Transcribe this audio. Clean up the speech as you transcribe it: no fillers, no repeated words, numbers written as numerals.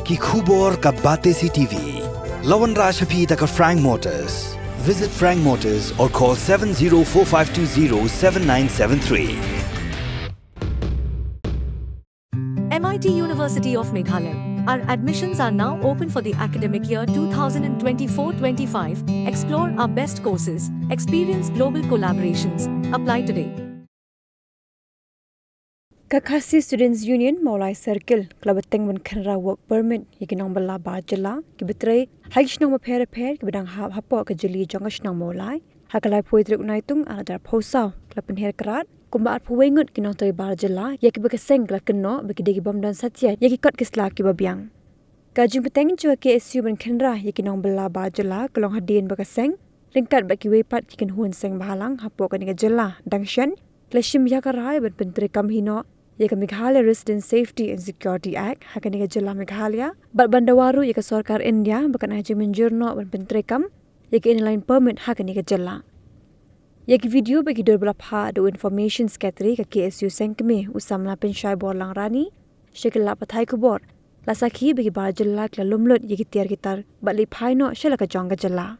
ki khubor ka bate si TV. Lawan Rashapi taka Frank Motors. Visit Frank Motors or call 7045207973. MIT University of Meghalaya. Our admissions are now open for the academic year 2024-25. Explore our best courses, experience global collaborations. Apply today. Kakasi Students Union Mawlai Circle Klabateng men Kanra work permit Kyndang Bylla Jylla Nongtrei Hagishnang mapere Kyndang hapo ke Jylla jongashnang Mawlai Hakalai poetrik unaitung aladar posau Klapen her kerat Kumba at Ngut Nongtrei Jylla Yaki bekaseng klakeno Bekidegi bamdan satya Yaki kot kisla kibabiang Kajung petengin chua KSU men Kanra Kyndang Bylla Jylla Kelong hadin bekaseng Ringkat baki wepat Yikin hun seng bahalang Hapo ke Niga Jylla Dangshan Klashim yakarai Ben pentri kamhino Yeka Meghalaya Resident Safety and Security Act Hakaniga Jylla Meghalaya Bat bandawaru yeka Sarkar India Bakan haji menjurno ban pentrekam Yeka inline permit Hakaniga Jylla Yeki video bagi dorbala pha do information secretary ka KSU sengkeme usamla penshai borlang rani shekela pathai kubor lasaki bagi Jylla kla lumlut yeki tiar gitar bat li phaino shelaka jonga Jylla